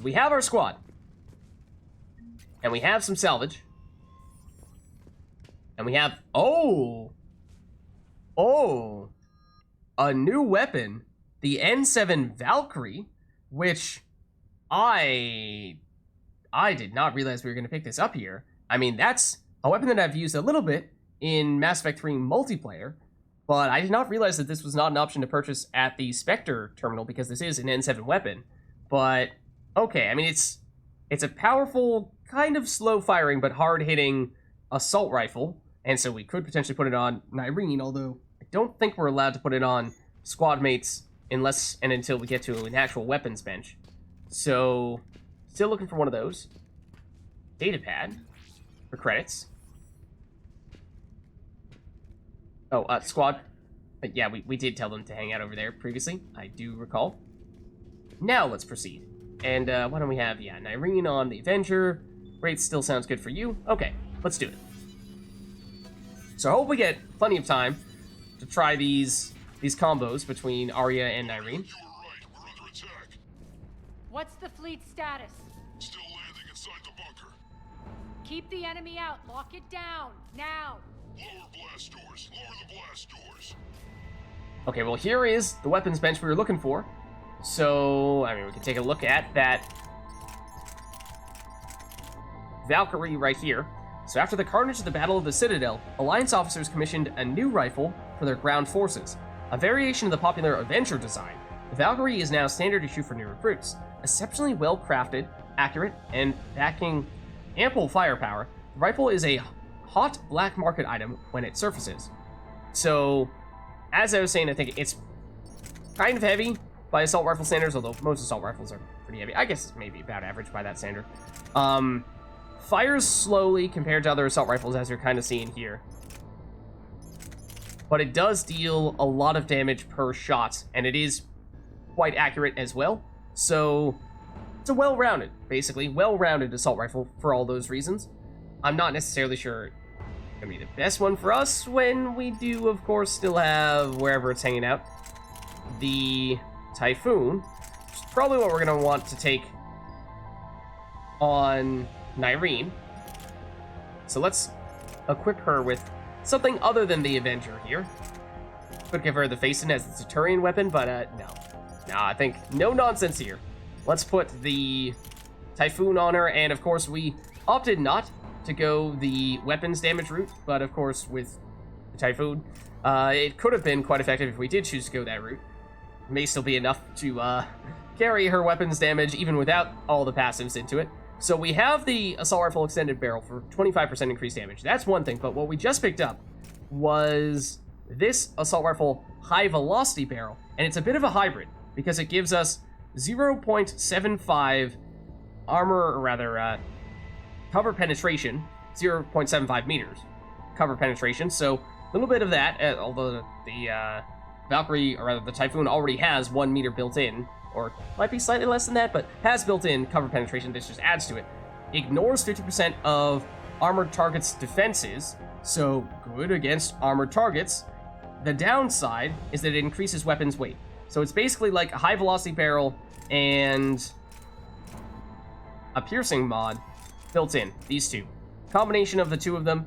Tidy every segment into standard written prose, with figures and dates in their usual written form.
So we have our squad. And we have some salvage. And we have... Oh! Oh! A new weapon. The N7 Valkyrie. Which... I did not realize we were going to pick this up here. I mean, that's a weapon that I've used a little bit in Mass Effect 3 multiplayer. But I did not realize that this was not an option to purchase at the Spectre terminal, because this is an N7 weapon. But, okay, I mean, it's a powerful, kind of slow-firing, but hard-hitting assault rifle. And so we could potentially put it on Nyreen, although I don't think we're allowed to put it on squad mates unless and until we get to an actual weapons bench. So, still looking for one of those. Datapad for credits. Oh, squad. Yeah, we did tell them to hang out over there previously. I do recall. Now let's proceed. And why don't we have, yeah, Nyreen on the Avenger. Rate still sounds good for you. Okay, let's do it. So I hope we get plenty of time to try these combos between ARIA and Nyreen. What's the fleet status? Still landing inside the bunker. Keep the enemy out. Lock it down. Now. Lower blast doors. Lower the blast doors. Okay, well, here is the weapons bench we were looking for. So, I mean, we can take a look at that Valkyrie right here. So after the carnage of the Battle of the Citadel, Alliance officers commissioned a new rifle for their ground forces, a variation of the popular Avenger design. The Valkyrie is now standard issue for new recruits. Exceptionally well-crafted, accurate, and packing ample firepower, the rifle is a hot black market item when it surfaces. So, as I was saying, I think it's kind of heavy by assault rifle standards, although most assault rifles are pretty heavy. I guess it's maybe about average by that standard. Fires slowly compared to other assault rifles, as you're kind of seeing here. But it does deal a lot of damage per shot, and it is quite accurate as well. So, it's a well-rounded, basically, well-rounded assault rifle for all those reasons. I'm not necessarily sure it's going to be the best one for us when we do, of course, still have, wherever it's hanging out, the Typhoon, which is probably what we're going to want to take on Nyreen. So let's equip her with something other than the Avenger here. Could give her the Facin as the Turian weapon, but no. Nah, I think no nonsense here. Let's put the Typhoon on her, and of course we opted not to go the weapons damage route, but of course with the Typhoon, it could have been quite effective if we did choose to go that route. It may still be enough to carry her weapons damage even without all the passives into it. So we have the Assault Rifle Extended Barrel for 25% increased damage. That's one thing, but what we just picked up was this Assault Rifle High Velocity Barrel, and it's a bit of a hybrid, because it gives us 0.75 armor, or rather, cover penetration, 0.75 meters cover penetration, so a little bit of that, although the Valkyrie, or rather the Typhoon, already has 1 meter built in, or might be slightly less than that, but has built-in cover penetration. This just adds to it. Ignores 50% of armored targets' defenses, so good against armored targets. The downside is that it increases weapons weight. So it's basically like a high-velocity barrel and a piercing mod built in, these two. Combination of the two of them,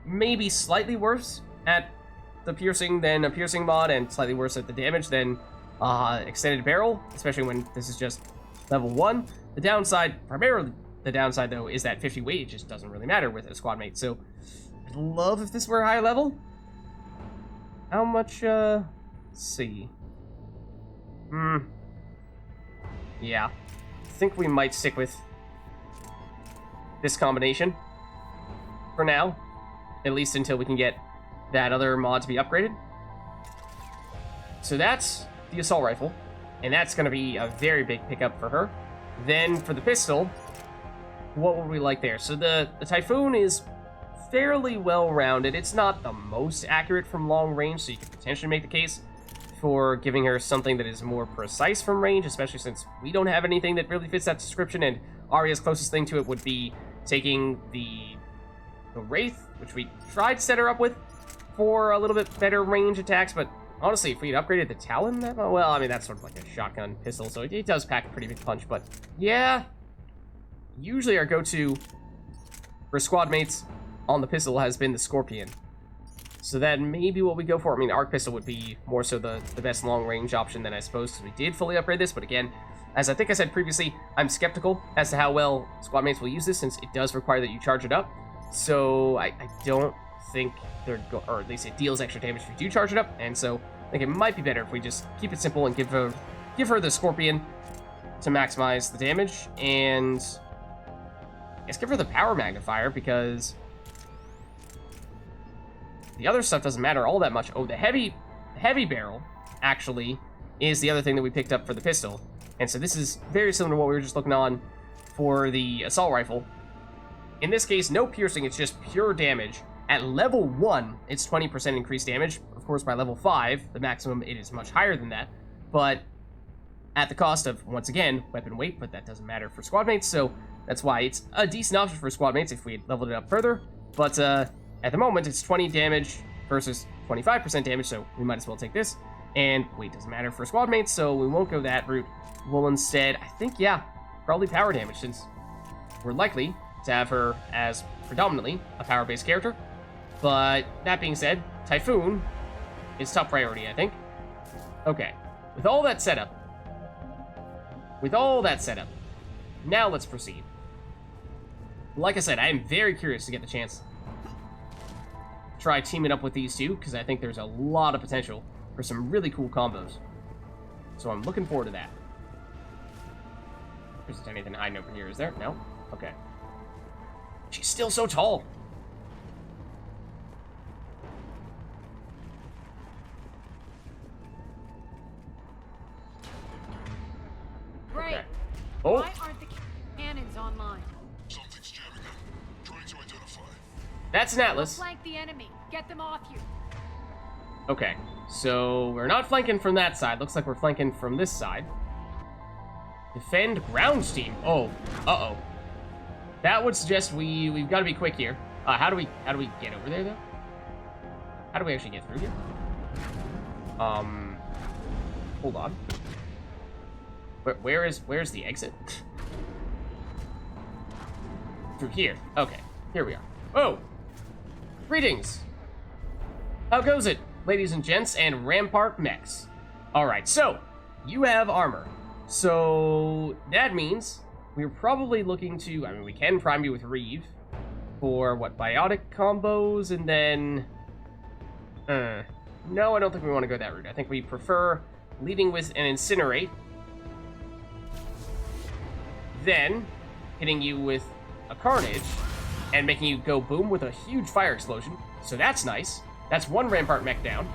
maybe slightly worse at the piercing than a piercing mod, and slightly worse at the damage than extended barrel, especially when this is just level 1. The downside, primarily the downside though, is that 50 weight. It just doesn't really matter with a squad mate. So I'd love if this were high level. How much, let's see. Yeah. I think we might stick with this combination for now, at least until we can get that other mod to be upgraded. So that's the assault rifle, and that's going to be a very big pickup for her. Then for the pistol, what would we like there? So the Typhoon is fairly well-rounded. It's not the most accurate from long range, so you could potentially make the case for giving her something that is more precise from range, especially since we don't have anything that really fits that description, and Aria's closest thing to it would be taking the Wraith, which we tried to set her up with for a little bit better range attacks, but honestly, if we had upgraded the Talon, well, I mean, that's sort of like a shotgun pistol, so it does pack a pretty big punch, but yeah, usually our go-to for squad mates on the pistol has been the Scorpion. So that may be what we go for. I mean, the arc pistol would be more so the best long-range option than I suppose, because we did fully upgrade this. But again, as I think I said previously, I'm skeptical as to how well squad mates will use this, since it does require that you charge it up. So I don't think or at least it deals extra damage if you do charge it up. And so I think it might be better if we just keep it simple and give her the Scorpion to maximize the damage, and I guess give her the power magnifier, because the other stuff doesn't matter all that much. Oh, the heavy barrel actually is the other thing that we picked up for the pistol. And so this is very similar to what we were just looking on for the assault rifle. In this case, no piercing, it's just pure damage. At level 1, it's 20% increased damage. Of course, by level 5, the maximum, it is much higher than that. But at the cost of, once again, weapon weight, but that doesn't matter for squad mates, so that's why it's a decent option for squad mates if we had leveled it up further. But at the moment, it's 20 damage versus 25% damage, so we might as well take this. And weight doesn't matter for squad mates, so we won't go that route. We'll instead, I think, yeah, probably power damage, since we're likely to have her as predominantly a power-based character. But that being said, Typhoon is top priority, I think. Okay, with all that set up, now let's proceed. Like I said, I am very curious to get the chance to try teaming up with these two, because I think there's a lot of potential for some really cool combos. So I'm looking forward to that. There's anything hiding over here, is there? No? Okay. She's still so tall. Great. Okay. Oh! Why aren't the cannons online? Something's jamming them. Trying to identify. That's an Atlas. Flank the enemy. Get them off you. Okay, so we're not flanking from that side. Looks like we're flanking from this side. Defend ground team. Oh, uh-oh. That would suggest we've got to be quick here. How do we get over there, though? How do we actually get through here? Hold on. Where's the exit? Through here. Okay, here we are. Oh! Greetings! How goes it, ladies and gents and Rampart mechs? Alright, so, you have armor. So, that means we're probably looking to... I mean, we can prime you with Reeve for, what, biotic combos, and then... no, I don't think we want to go that route. I think we prefer leading with an Incinerate, then hitting you with a Carnage, and making you go boom with a huge fire explosion. So that's nice. That's one Rampart mech down.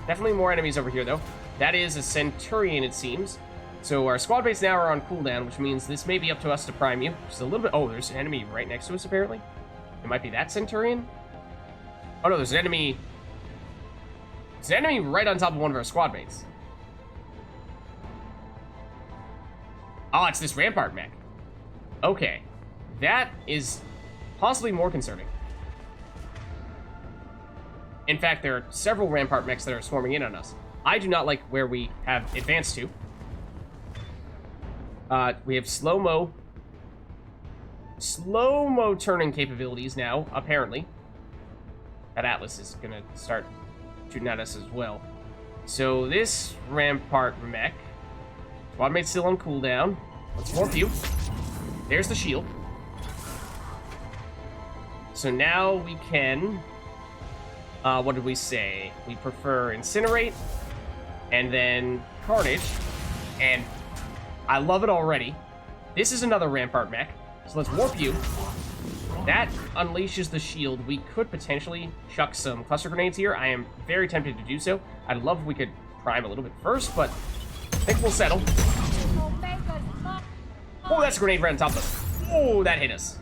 Definitely more enemies over here, though. That is a Centurion, it seems. So our squad mates now are on cooldown, which means this may be up to us to prime you. Just a little bit... Oh, there's an enemy right next to us, apparently. It might be that Centurion. Oh, no, there's an enemy... There's an enemy right on top of one of our squad mates. Oh, it's this Rampart mech. Okay. That is possibly more concerning. In fact, there are several Rampart mechs that are swarming in on us. I do not like where we have advanced to. We have slow-mo turning capabilities now, apparently. That Atlas is gonna start shooting at us as well. So this Rampart mech, squad mate's still on cooldown. Let's warp you. There's the shield. So now we can... what did we say? We prefer Incinerate, and then Carnage, and I love it already. This is another Rampart mech, so let's warp you. That unleashes the shield. We could potentially chuck some cluster grenades here. I am very tempted to do so. I'd love if we could prime a little bit first, but I think we'll settle. Oh, that's a grenade right on top of us. Oh, that hit us.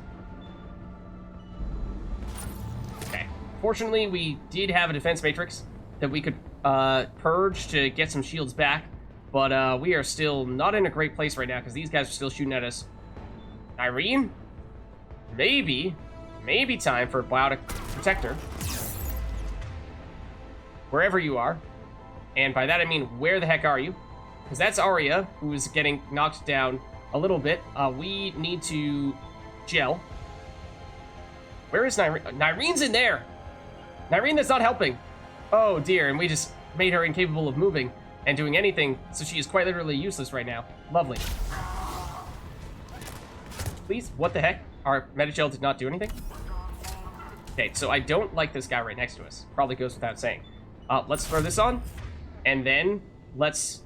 Okay. Fortunately, we did have a defense matrix that we could purge to get some shields back, but we are still not in a great place right now because these guys are still shooting at us. Irene? Maybe time for a Biotic Protector. Wherever you are. And by that I mean, where the heck are you? Because that's ARIA, who is getting knocked down a little bit. We need to gel. Where is Nyreen? Nyreen's in there! Nyreen, that's not helping. Oh dear, and we just made her incapable of moving and doing anything, so she is quite literally useless right now. Lovely. Please, what the heck? Our Metagel did not do anything? Okay, so I don't like this guy right next to us. Probably goes without saying. Let's throw this on, and then let's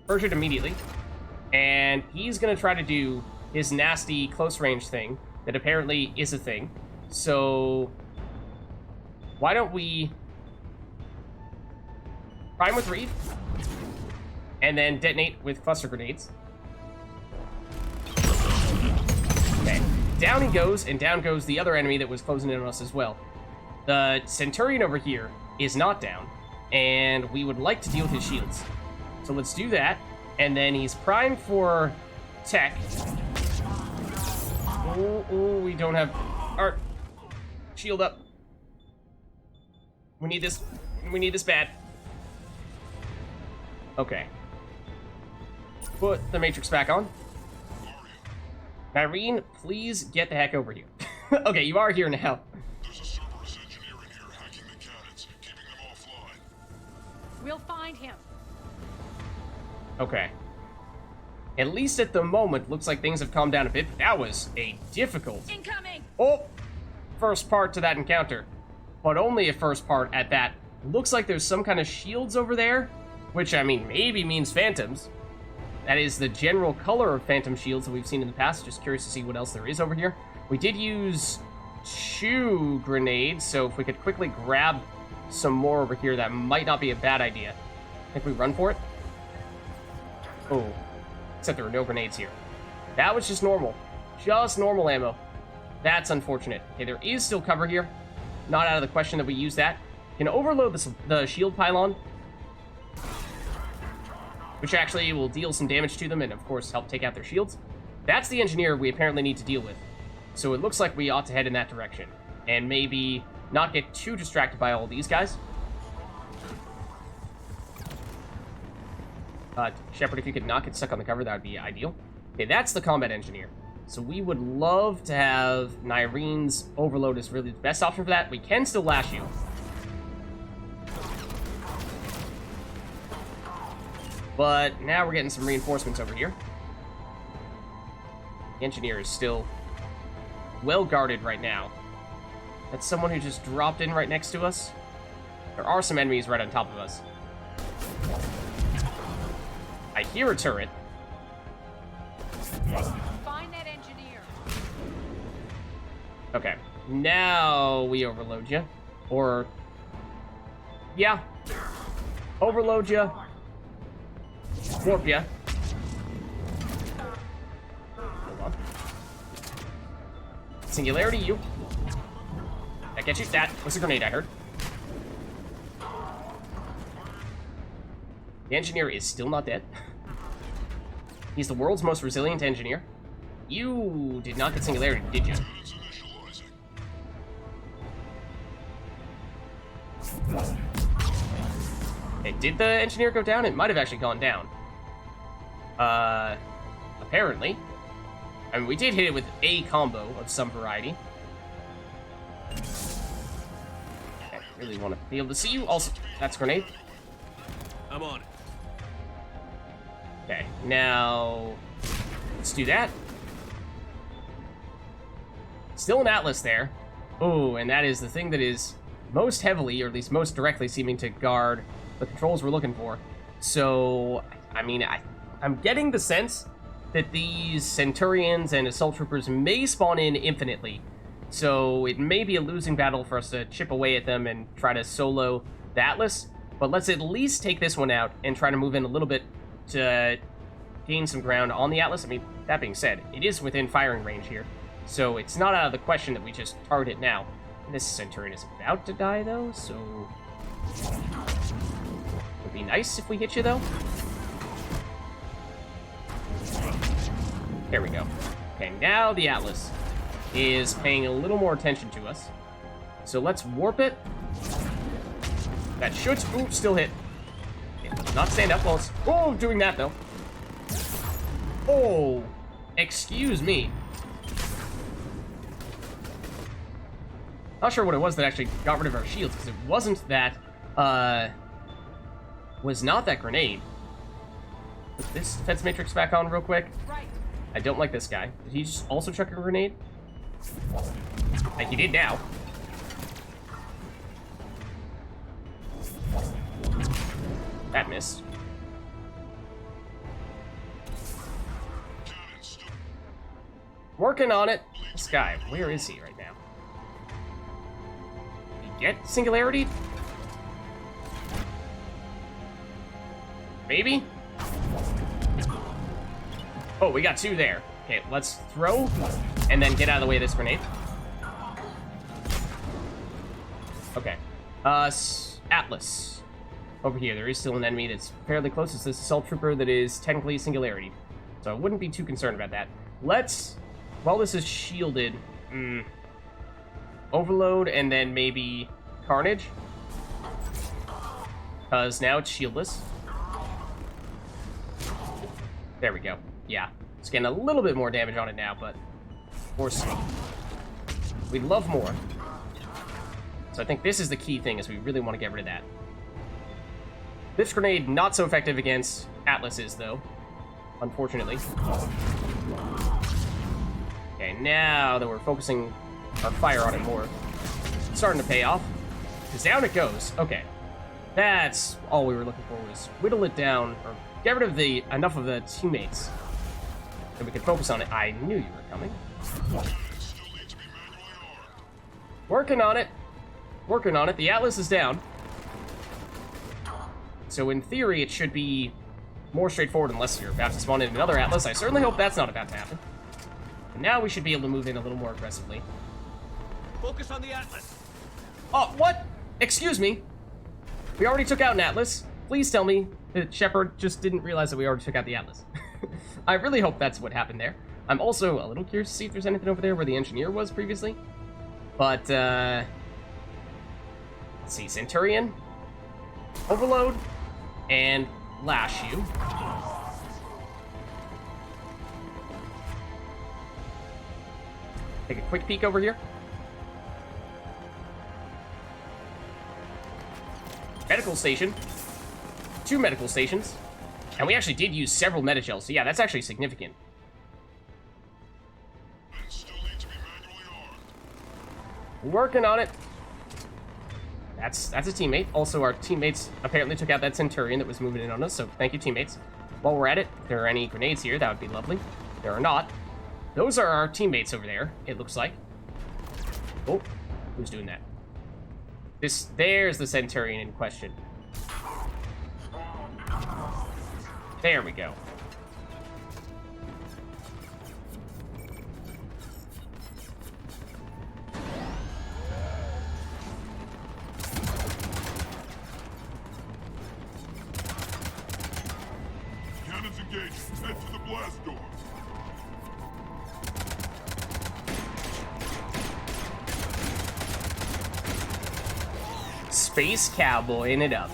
purge it immediately. And he's gonna try to do his nasty close range thing that apparently is a thing. So why don't we prime with Reeve and then detonate with cluster grenades. Okay, down he goes, and down goes the other enemy that was closing in on us as well. The Centurion over here is not down, and we would like to deal with his shields. So let's do that, and then he's primed for tech. Oh, we don't have our shield up. We need this. We need this bad. Okay. Put the Matrix back on. Nyreen, please get the heck over here. Okay, you are here now. There's a Cerberus engineer in here hacking the cannons, keeping them offline. We'll find him. Okay. At least at the moment, looks like things have calmed down a bit. That was a difficult... Incoming! Oh! First part to that encounter. But only a first part at that. Looks like there's some kind of shields over there. Which, I mean, maybe means phantoms. That is the general color of phantom shields that we've seen in the past. Just curious to see what else there is over here. We did use 2 grenades, so if we could quickly grab some more over here, that might not be a bad idea. I think we run for it. Oh. Except there were no grenades here. That was just normal. Just normal ammo. That's unfortunate. Okay, there is still cover here. Not out of the question that we use that. Can overload the shield pylon, which actually will deal some damage to them and, of course, help take out their shields. That's the engineer we apparently need to deal with. So it looks like we ought to head in that direction and maybe not get too distracted by all these guys. Shepard, if you could not get stuck on the cover, that would be ideal. Okay, that's the combat engineer. So we would love to have Nyreen's overload is really the best option for that. We can still lash you. But now we're getting some reinforcements over here. The engineer is still well guarded right now. That's someone who just dropped in right next to us. There are some enemies right on top of us. I hear a turret. Find that engineer. Okay, now we overload you. Or, yeah, overload you. Warp ya. Hold on. Singularity, you. That gets you. That was a grenade, I heard. The engineer is still not dead. He's the world's most resilient engineer. You did not get singularity, did you? Hey, did the engineer go down? It might have actually gone down. Apparently. I mean, we did hit it with a combo of some variety. I really want to be able to see you. Also, that's a grenade. I'm on it. Okay, now let's do that. Still an Atlas there. Oh, and that is the thing that is most heavily, or at least most directly, seeming to guard the controls we're looking for. So, I mean, I'm getting the sense that these Centurions and Assault Troopers may spawn in infinitely. So it may be a losing battle for us to chip away at them and try to solo the Atlas. But let's at least take this one out and try to move in a little bit to gain some ground on the Atlas. I mean, that being said, it is within firing range here. So it's not out of the question that we just target it now. This Centurion is about to die, though, so... Would be nice if we hit you, though. There we go. Okay, now the Atlas is paying a little more attention to us. So let's warp it. That should... Ooh, still hit. Okay, let's not stand up while it's... Oh, doing that, though. Oh, excuse me. Not sure what it was that actually got rid of our shields, because it wasn't that, was not that grenade. Put this defense matrix back on real quick. Right. I don't like this guy. Did he just also chuck a grenade? Like he did now. That missed. Working on it. This guy, where is he right now? Did he get singularity? Maybe? Oh, we got two there. Okay, let's throw and then get out of the way of this grenade. Okay. Atlas. Over here, there is still an enemy that's fairly close. It's this assault trooper that is technically singularity. So I wouldn't be too concerned about that. Let's, while this is shielded, overload and then maybe carnage. Because now it's shieldless. There we go. Yeah. It's getting a little bit more damage on it now, but more so. We'd love more. So I think this is the key thing, is we really want to get rid of that. This grenade, not so effective against Atlases, though. Unfortunately. Okay, now that we're focusing our fire on it more, it's starting to pay off. Because down it goes. Okay. That's all we were looking for, was whittle it down, or get rid of enough of the teammates that we could focus on it. I knew you were coming. Working on it. Working on it. The Atlas is down. So in theory, it should be more straightforward unless you're about to spawn in another Atlas. I certainly hope that's not about to happen. And now we should be able to move in a little more aggressively. Focus on the Atlas. Oh, what? Excuse me. We already took out an Atlas. Please tell me that Shepard just didn't realize that we already took out the Atlas. I really hope that's what happened there. I'm also a little curious to see if there's anything over there where the engineer was previously. But, let's see. Centurion. Overload. And lash you. Take a quick peek over here. Medical station. 2 medical stations. And we actually did use several metashells, so yeah, that's actually significant. Still need to be manually armed. Working on it. That's a teammate. Also, our teammates apparently took out that Centurion that was moving in on us, so thank you, teammates. While we're at it, if there are any grenades here, that would be lovely. There are not. Those are our teammates over there, it looks like. Oh, who's doing that? There's the Centurion in question. There we go. Cannons engaged. Head to the blast door. Space cowboying it up.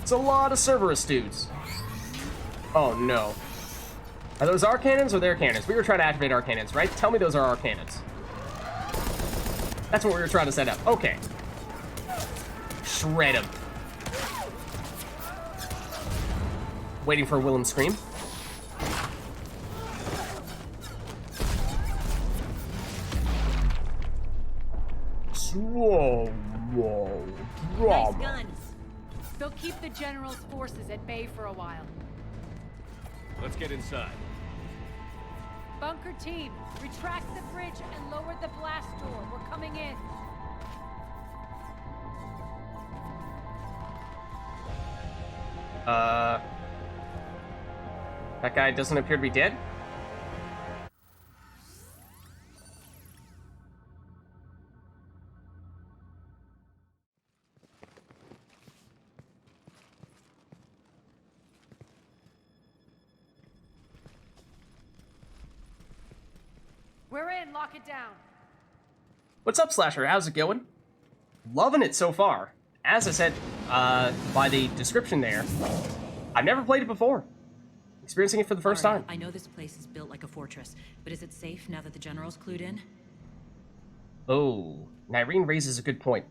It's a lot of Cerberus dudes. Oh no. Are those our cannons or their cannons? We were trying to activate our cannons, right? Tell me those are our cannons. That's what we were trying to set up. Okay. Shred them. Waiting for Willem scream. Whoa, whoa, Nice guns. They'll keep the General's forces at bay for a while. Let's get inside. Bunker team, retract the bridge and lower the blast door. We're coming in. That guy doesn't appear to be dead? We're in. Lock it down. What's up, Slasher? How's it going? Loving it so far. As I said by the description there, I've never played it before. Experiencing it for the first ARIA, time. I know this place is built like a fortress, but is it safe now that the general's clued in? Oh, Nyreen raises a good point.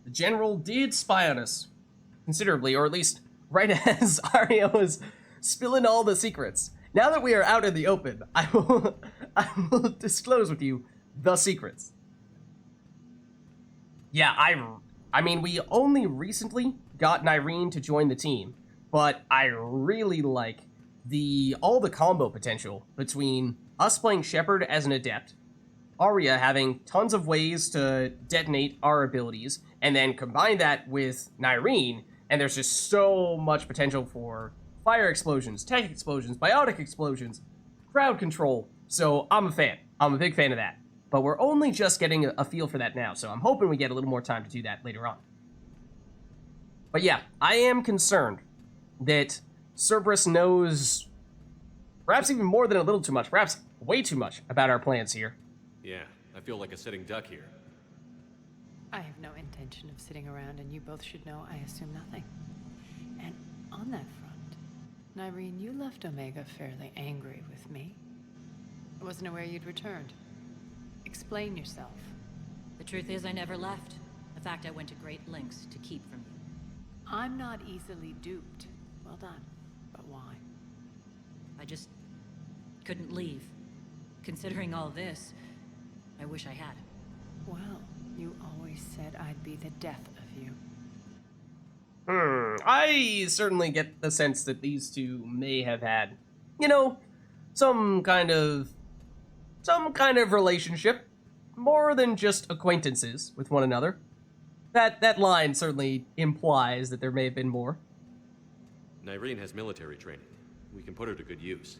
The general did spy on us considerably, or at least right as ARIA was spilling all the secrets. Now that we are out in the open, I will disclose with you the secrets. Yeah, I mean, we only recently got Nyreen to join the team, but I really like all the combo potential between us playing Shepard as an adept, ARIA having tons of ways to detonate our abilities, and then combine that with Nyreen, and there's just so much potential for fire explosions, tech explosions, biotic explosions, crowd control. So I'm a fan. I'm a big fan of that. But we're only just getting a feel for that now, so I'm hoping we get a little more time to do that later on. But yeah, I am concerned that Cerberus knows perhaps even more than a little too much, perhaps way too much about our plans here. Yeah, I feel like a sitting duck here. I have no intention of sitting around, and you both should know I assume nothing. And on that front, Nyreen, you left Omega fairly angry with me. I wasn't aware you'd returned. Explain yourself. The truth is I never left. In fact, I went to great lengths to keep from you. I'm not easily duped. Well done. But why? I just couldn't leave. Considering all this, I wish I had. Well, you always said I'd be the death of you. I certainly get the sense that these two may have had, you know, some kind of relationship, more than just acquaintances with one another. That line certainly implies that there may have been more. Nyreen has military training. We can put her to good use.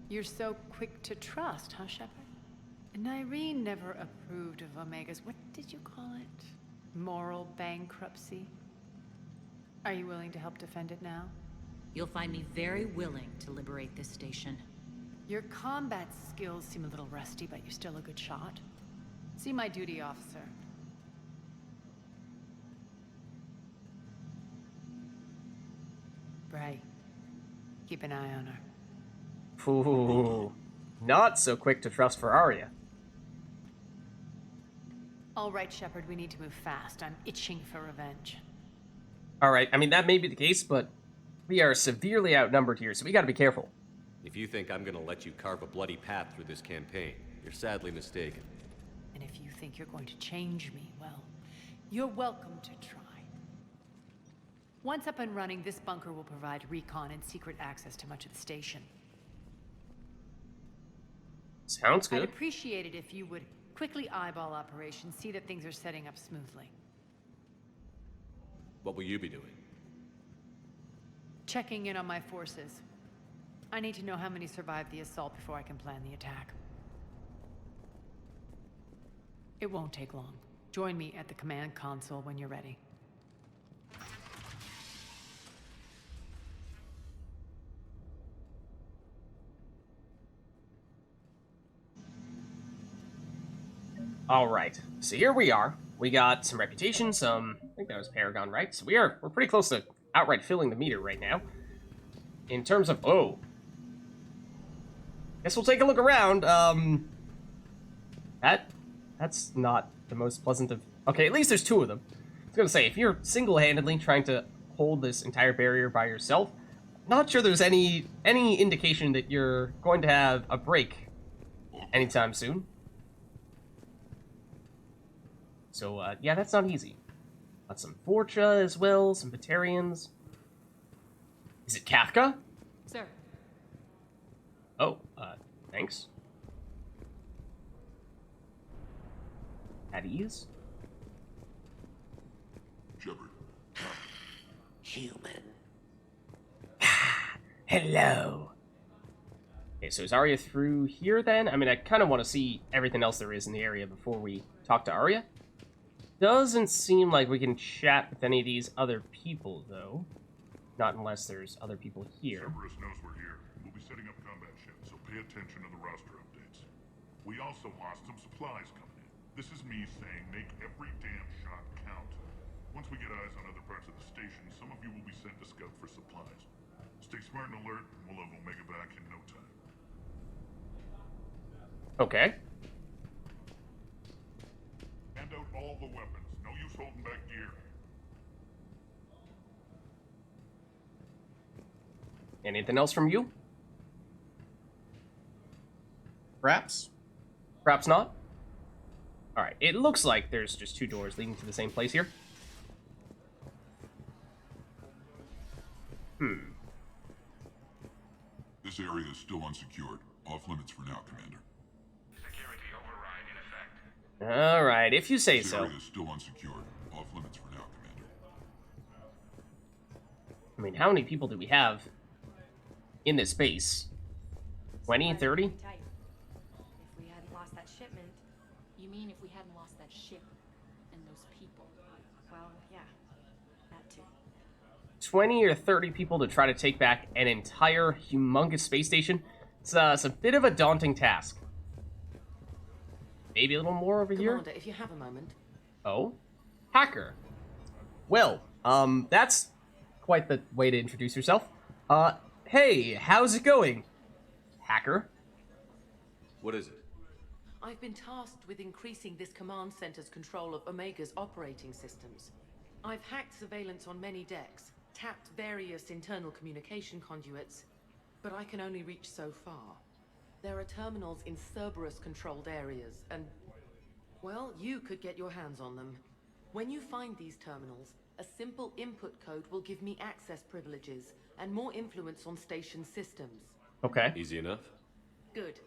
You're so quick to trust, huh, Shepard? Nyreen never approved of Omega's, what did you call it? Moral bankruptcy? Are you willing to help defend it now? You'll find me very willing to liberate this station. Your combat skills seem a little rusty, but you're still a good shot. See my duty officer. Bray, keep an eye on her. Ooh, not so quick to trust for ARIA. All right, Shepard, we need to move fast. I'm itching for revenge. Alright, I mean, that may be the case, but we are severely outnumbered here, so we gotta be careful. If you think I'm gonna let you carve a bloody path through this campaign, you're sadly mistaken. And if you think you're going to change me, well, you're welcome to try. Once up and running, this bunker will provide recon and secret access to much of the station. Sounds I'd good. appreciate it if you would quickly eyeball operations, see that things are setting up smoothly. What will you be doing? Checking in on my forces. I need to know how many survived the assault before I can plan the attack. It won't take long. Join me at the command console when you're ready. Alright, so here we are. We got some reputation, I think that was Paragon, right? So we're pretty close to outright filling the meter right now. In terms of, guess we'll take a look around. That's not the most pleasant of, okay, at least there's two of them. I was gonna say, if you're single-handedly trying to hold this entire barrier by yourself, not sure there's any indication that you're going to have a break anytime soon. So, yeah, that's not easy. Got some Forcha as well, some Batarians. Is it Kafka? Sir. Oh, thanks. At ease? Shepard. Human. Hello. Okay, so is Arya through here then? I mean, I kind of want to see everything else there is in the area before we talk to Arya. Doesn't seem like we can chat with any of these other people, though. Not unless there's other people here. Cerberus knows we're here. We'll be setting up combat ships, so pay attention to the roster updates. We also lost some supplies coming in. This is me saying make every damn shot count. Once we get eyes on other parts of the station, some of you will be sent to scout for supplies. Stay smart and alert, and we'll have Omega back in no time. Okay. Hand out all the weapons. No use holding back gear. Anything else from you? Perhaps? Perhaps not? Alright, it looks like there's just 2 doors leading to the same place here. This area is still unsecured. Off limits for now, Commander. Security override in effect. Alright, if you say This so. area is still unsecured. Off limits for now, Commander. I mean, how many people do we have in this base? 20, 30? Tight. If we hadn't lost that shipment. You mean if we hadn't lost that ship and those people? Well, yeah. That too. 20 or 30 people to try to take back an entire humongous space station? It's a bit of a daunting task. Maybe a little more over here? Commander, if you have a moment. Oh? Hacker. Well, that's quite the way to introduce yourself. Hey, how's it going? Hacker? What is it? I've been tasked with increasing this command center's control of Omega's operating systems. I've hacked surveillance on many decks, tapped various internal communication conduits, but I can only reach so far. There are terminals in Cerberus-controlled areas, and, well, you could get your hands on them. When you find these terminals, a simple input code will give me access privileges and more influence on station systems. Okay. Easy enough? Good.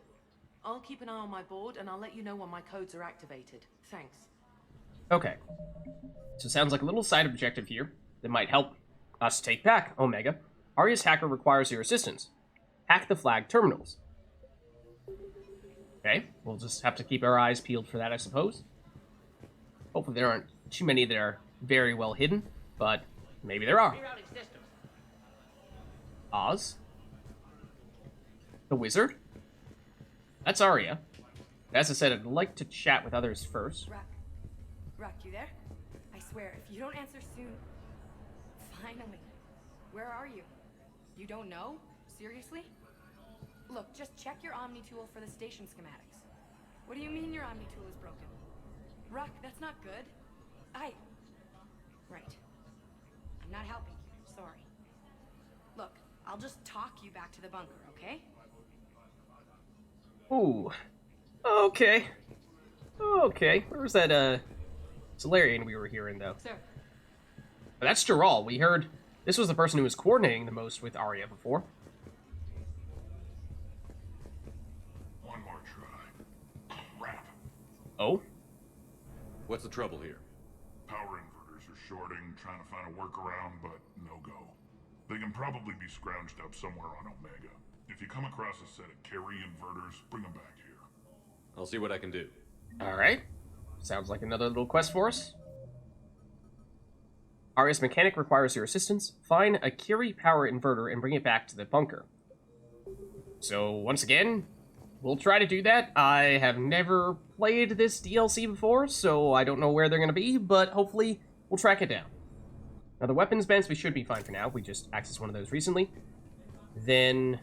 I'll keep an eye on my board, and I'll let you know when my codes are activated. Thanks. Okay. So sounds like a little side objective here that might help us take back Omega. ARIA's hacker requires your assistance. Hack the flag terminals. Okay, we'll just have to keep our eyes peeled for that, I suppose. Hopefully there aren't too many that are very well hidden, but maybe there are. Oz? The wizard? That's ARIA. As I said, I'd like to chat with others first. Rock, you there? I swear, if you don't answer soon... Finally. Where are you? You don't know? Seriously? Look, just check your Omni tool for the station schematics. What do you mean your Omni tool is broken? Rock, that's not good. Right. I'm not helping you, sorry. Look, I'll just talk you back to the bunker, okay? Ooh. Okay. Okay. Where was that, Solarian we were hearing, though? Sir. But that's Geralt. We heard this was the person who was coordinating the most with ARIA before. One more try. Crap. Oh? What's the trouble here? Power inverters are shorting, trying to find a workaround, but no go. They can probably be scrounged up somewhere on Omega. If you come across a set of carry inverters, bring them back here. I'll see what I can do. Alright. Sounds like another little quest for us. ARIA's mechanic requires your assistance. Find a Curie power inverter and bring it back to the bunker. So, once again, we'll try to do that. I have never played this DLC before, so I don't know where they're going to be, but hopefully we'll track it down. Now, the weapons vents, we should be fine for now. We just accessed one of those recently. Then...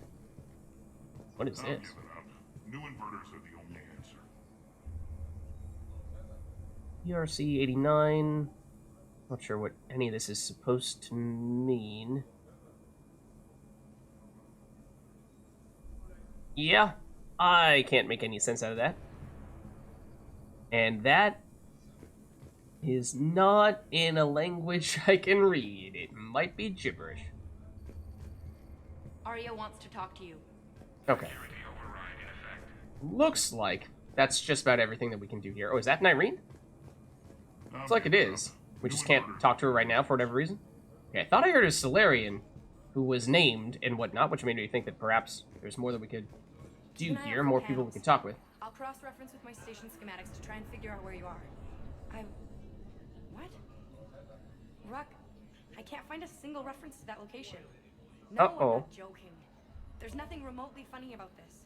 what is I'll this? give it up. New inverters are the only answer. ERC 89. Not sure what any of this is supposed to mean. Yeah, I can't make any sense out of that. And that is not in a language I can read. It might be gibberish. Arya wants to talk to you. Okay. Security override in effect. Looks like that's just about everything that we can do here. Oh, is that Nyrene? Looks like it is. We just can't talk to her right now for whatever reason. Okay, I thought I heard a Solarian who was named and whatnot, which made me think that perhaps there's more that we could do Keep an eye here, out more for people we panels. could talk with. I'll cross-reference with my station schematics to try and figure out where you are. What? Ruck, I can't find a single reference to that location. No, I'm Uh-oh. not joking. There's nothing remotely funny about this.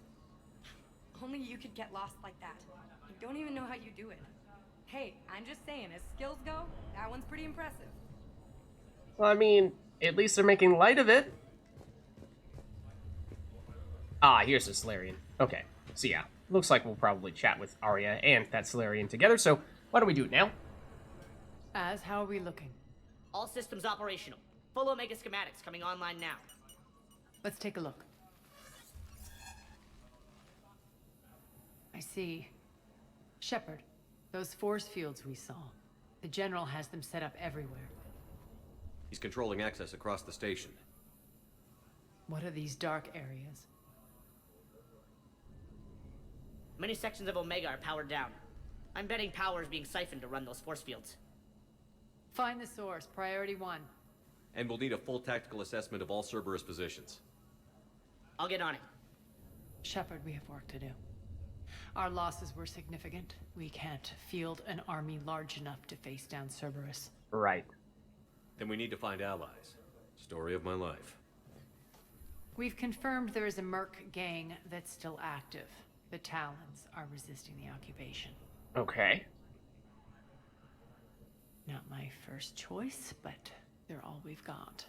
Only you could get lost like that. I don't even know how you do it. Hey, I'm just saying, as skills go, that one's pretty impressive. Well, I mean, at least they're making light of it. Ah, here's the Solarian. Okay, so yeah, looks like we'll probably chat with Arya and that Solarian together, so why don't we do it now? How are we looking? All systems operational. Full Omega schematics coming online now. Let's take a look. I see. Shepard, those force fields we saw. The General has them set up everywhere. He's controlling access across the station. What are these dark areas? Many sections of Omega are powered down. I'm betting power is being siphoned to run those force fields. Find the source, priority 1. And we'll need a full tactical assessment of all Cerberus positions. I'll get on it. Shepard, we have work to do. Our losses were significant. We can't field an army large enough to face down Cerberus. Right. Then we need to find allies. Story of my life. We've confirmed there is a Merc gang that's still active. The Talons are resisting the occupation. Okay. Not my first choice, but they're all we've got.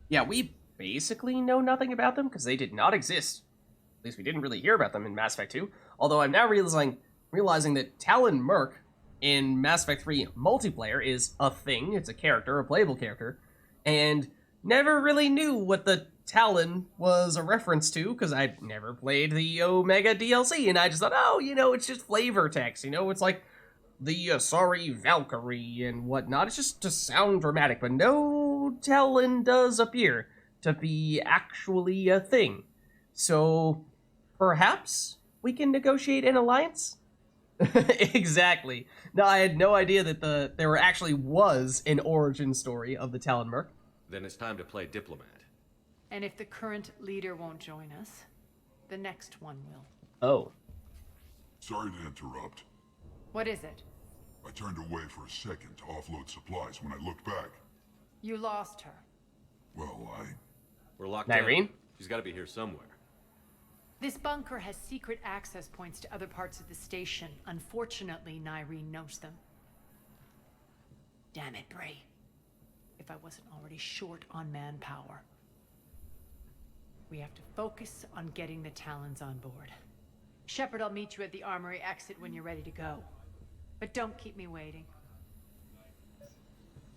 Yeah, we basically know nothing about them because they did not exist. At least we didn't really hear about them in Mass Effect 2. Although I'm now realizing that Talon Merc in Mass Effect 3 multiplayer is a thing. It's a character, a playable character. And never really knew what the Talon was a reference to because I never played the Omega DLC. And I just thought, oh, it's just flavor text. It's like the sorry Valkyrie and whatnot. It's just to sound dramatic. But no Talon does appear to be actually a thing. So perhaps we can negotiate an alliance? Exactly. No, I had no idea that there actually was an origin story of the Talon Merc. Then it's time to play diplomat. And if the current leader won't join us, the next one will. Oh. Sorry to interrupt. What is it? I turned away for a second to offload supplies when I looked back. You lost her. Well, We're locked Irene? down. She's got to be here somewhere. This bunker has secret access points to other parts of the station. Unfortunately, Nyreen knows them. Damn it, Bray. If I wasn't already short on manpower. We have to focus on getting the Talons on board. Shepard, I'll meet you at the armory exit when you're ready to go. But don't keep me waiting.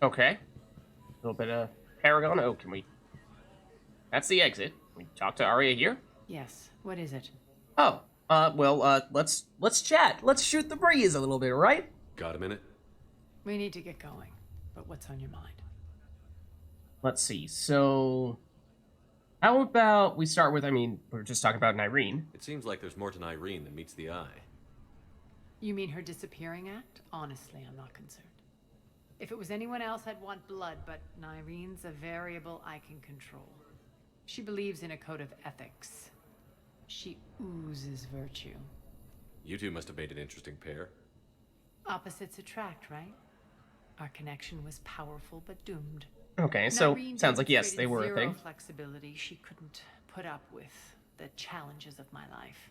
Okay. A little bit of Paragon. Oh, can we... That's the exit. We talk to Arya here? Yes. What is it? Oh, let's chat. Let's shoot the breeze a little bit, right? Got a minute? We need to get going. But what's on your mind? Let's see. So, how about we start with, we were just talking about Nyreen. It seems like there's more to Nyreen than meets the eye. You mean her disappearing act? Honestly, I'm not concerned. If it was anyone else, I'd want blood, but Nyreen's a variable I can control. She believes in a code of ethics. She oozes virtue. You two must have made an interesting pair. Opposites attract, right? Our connection was powerful but doomed. Okay, so Nyreen sounds like yes, they were a demonstrated thing. zero flexibility. She couldn't put up with the challenges of my life.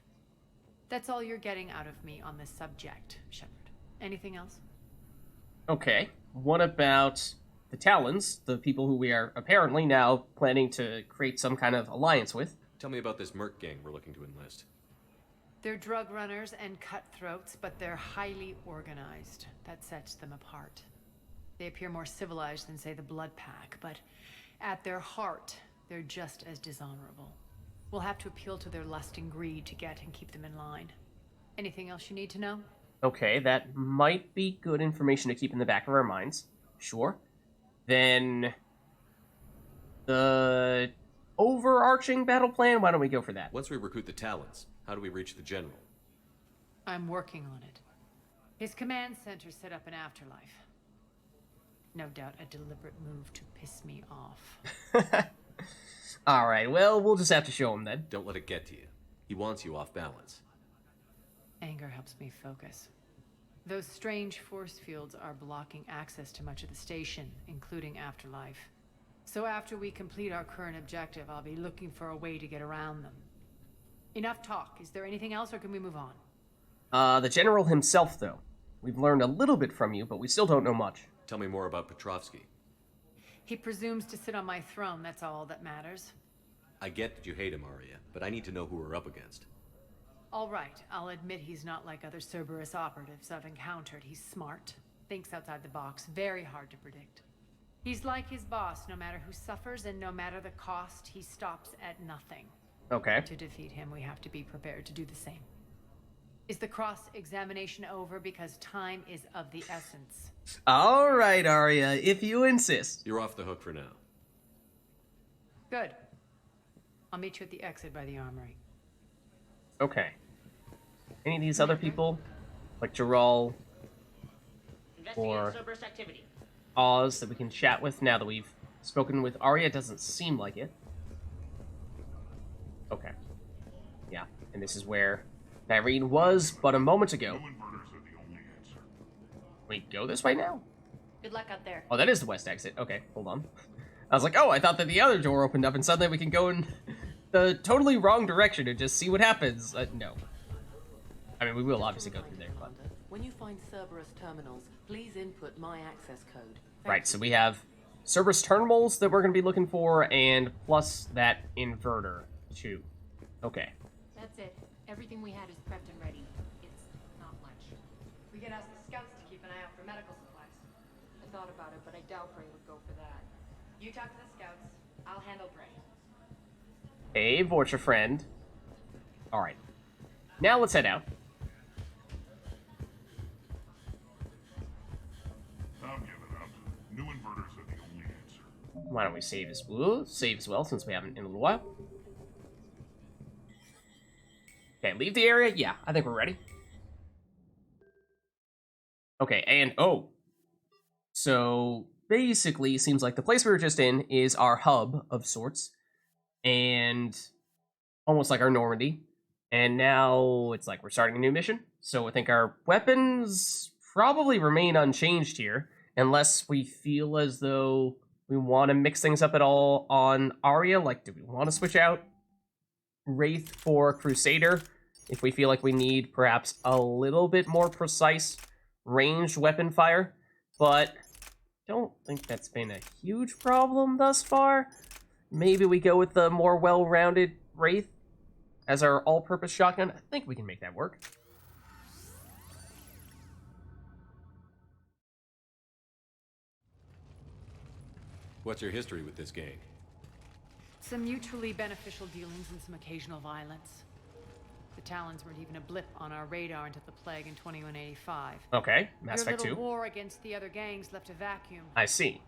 That's all you're getting out of me on this subject, Shepard. Anything else? Okay, what about the Talons, the people who we are apparently now planning to create some kind of alliance with? Tell me about this Merc gang we're looking to enlist. They're drug runners and cutthroats, but they're highly organized. That sets them apart. They appear more civilized than, say, the Blood Pack, but at their heart, they're just as dishonorable. We'll have to appeal to their lust and greed to get and keep them in line. Anything else you need to know? Okay, that might be good information to keep in the back of our minds. Sure. Then the overarching battle plan, why don't we go for that? Once we recruit the Talons, how do we reach the General? I'm working on it. His command center set up an afterlife. No doubt a deliberate move to piss me off. Alright, well, we'll just have to show him then. Don't let it get to you. He wants you off balance. Anger helps me focus. Those strange force fields are blocking access to much of the station, including Afterlife. So after we complete our current objective, I'll be looking for a way to get around them. Enough talk. Is there anything else, or can we move on? The general himself, though. We've learned a little bit from you, but we still don't know much. Tell me more about Petrovsky. He presumes to sit on my throne, that's all that matters. I get that you hate him, Arya, but I need to know who we're up against. All right, I'll admit he's not like other Cerberus operatives I've encountered. He's smart, thinks outside the box, very hard to predict. He's like his boss, no matter who suffers and no matter the cost, he stops at nothing. Okay. To defeat him, we have to be prepared to do the same. Is the cross-examination over? Because time is of the essence. All right, Arya, if you insist. You're off the hook for now. Good. I'll meet you at the exit by the armory. Okay. Any of these other people? Like Geralt or Cerberus activity. Oz that we can chat with now that we've spoken with Arya? Doesn't seem like it. Okay. Yeah, and this is where Irene was but a moment ago. New inverters are the only answer. Wait, go this way now? Good luck out there. Oh, that is the west exit. Okay, hold on. I was like, oh, I thought that the other door opened up and suddenly we can go in the totally wrong direction and just see what happens. No. I mean, we will obviously go through there, but... When you find Cerberus terminals, please input my access code. Right, so we have Cerberus terminals that we're going to be looking for, and plus that inverter, too. Okay. That's it. Everything we had is prepped and ready. It's not much. We can ask the scouts to keep an eye out for medical supplies. I thought about it, but I doubt Bray would go for that. You talk to the scouts. I'll handle Bray. Hey, Vorcha friend. Alright. Now let's head out. I'm giving up. New inverters are the only answer. Why don't we save as well, since we haven't in a little while. Okay, leave the area? Yeah, I think we're ready. Okay, and oh. So, basically, it seems like the place we were just in is our hub of sorts. And almost like our Normandy. And now it's like we're starting a new mission. So I think our weapons probably remain unchanged here. Unless we feel as though we want to mix things up at all on Arya. Like, do we want to switch out Wraith for Crusader? If we feel like we need perhaps a little bit more precise ranged weapon fire. But don't think that's been a huge problem thus far. Maybe we go with the more well-rounded Wraith as our all-purpose shotgun. I think we can make that work. What's your history with this gang? Some mutually beneficial dealings and some occasional violence. The Talons weren't even a blip on our radar until the Plague in 2185. Okay, Mass Your Effect 2. little war against the other gangs left a vacuum. I see.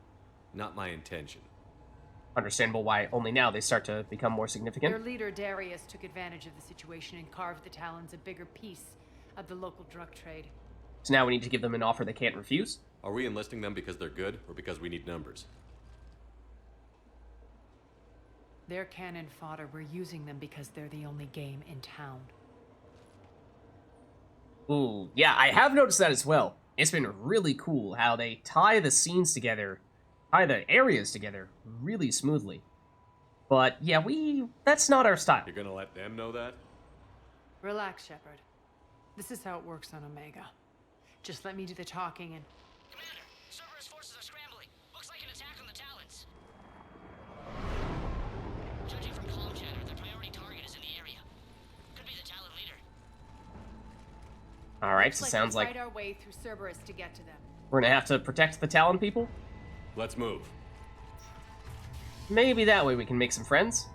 Not my intention. Understandable why only now they start to become more significant. Your leader, Darius, took advantage of the situation and carved the Talons a bigger piece of the local drug trade. So now we need to give them an offer they can't refuse? Are we enlisting them because they're good, or because we need numbers? They're cannon fodder. We're using them because they're the only game in town. Ooh, yeah, I have noticed that as well. It's been really cool how they tie the scenes together, tie the areas together really smoothly. But yeah, that's not our style. You're gonna let them know that? Relax, Shepard. This is how it works on Omega. Just let me do the talking and... Commander, Cerberus forces are scrambling. Looks like an attack on the Talons. Judging from comm chatter, the priority target is in the area. Could be the Talon leader. Alright, so sounds like fight our way through Cerberus to get to them. we're gonna have to protect the Talon people? Let's move. Maybe that way we can make some friends.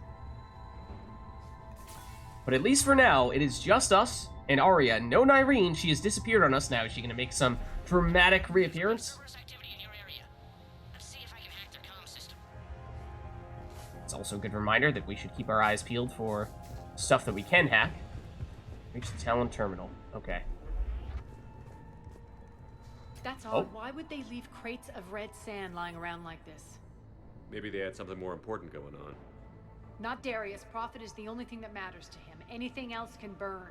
But at least for now, it is just us and Arya. No Nyreen, she has disappeared on us now. Is she gonna make some dramatic reappearance? Cerberus activity in your area. Let's see if I can hack their comm system. It's also a good reminder that we should keep our eyes peeled for stuff that we can hack. Reach the Talon terminal. Okay. That's Oh. odd. Why would they leave crates of red sand lying around like this? Maybe they had something more important going on. Not Darius. Profit is the only thing that matters to him. Anything else can burn.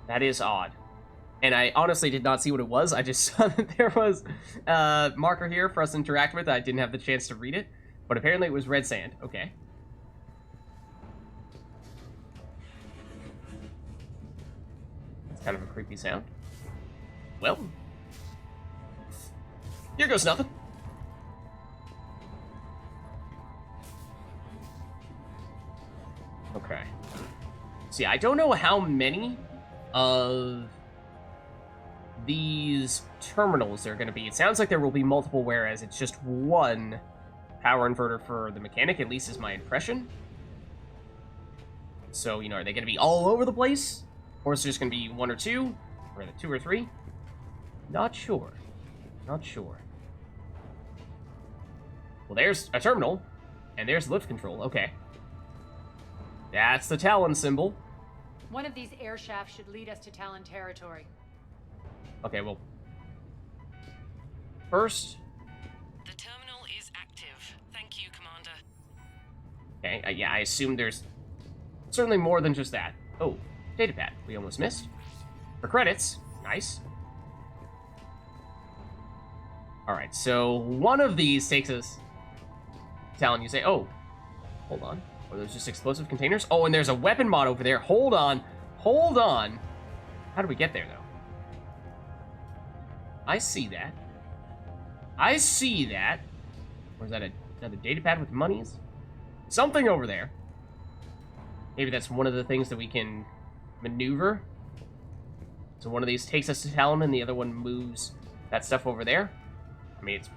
That is odd. And I honestly did not see what it was. I just saw that there was a marker here for us to interact with. I didn't have the chance to read it. But apparently it was red sand. Okay. Kind of a creepy sound. Well, here goes nothing. Okay. See, I don't know how many of these terminals there are going to be. It sounds like there will be multiple, whereas it's just one power inverter for the mechanic, at least is my impression. So, you know, are they going to be all over the place? Or is it just going to be one or two? Or is it 2 or 3? Not sure. Not sure. Well, there's a terminal, and there's lift control. Okay. That's the Talon symbol. One of these air shafts should lead us to Talon territory. Okay, well... First... The terminal is active. Thank you, Commander. Okay, yeah, I assume there's certainly more than just that. Oh, datapad. We almost missed. For credits. Nice. Alright, so one of these takes us... Talon, you say, oh, hold on. Are those just explosive containers? Oh, and there's a weapon mod over there. Hold on. Hold on. How do we get there, though? I see that. I see that. Or is that another datapad with monies? Something over there. Maybe that's one of the things that we can maneuver. So one of these takes us to Talon, and the other one moves that stuff over there. I mean, it's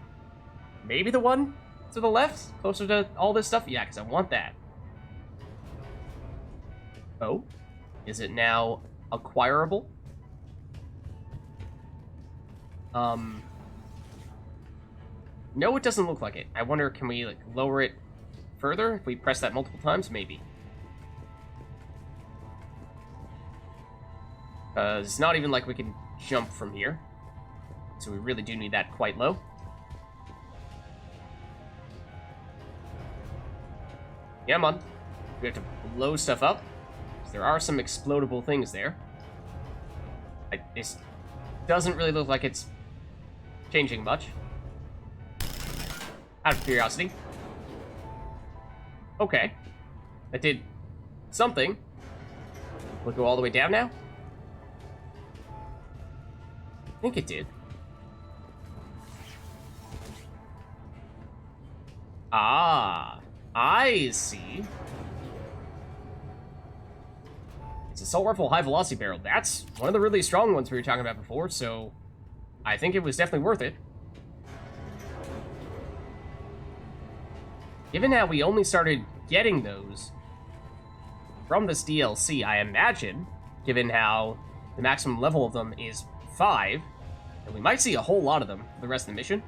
maybe the one to the left, closer to all this stuff. Yeah, because I want that. Oh, is it now acquirable? No, it doesn't look like it. I wonder, can we like lower it further if we press that multiple times? Maybe. It's not even like we can jump from here. So we really do need that quite low. Yeah, come on. We have to blow stuff up. There are some explodable things there. This doesn't really look like it's changing much. Out of curiosity. Okay. That did something. We'll go all the way down now? I think it did. Ah, I see. It's assault rifle high velocity barrel. That's one of the really strong ones we were talking about before, so I think it was definitely worth it. Given how we only started getting those from this DLC, I imagine, given how the maximum level of them is 5, and we might see a whole lot of them for the rest of the mission.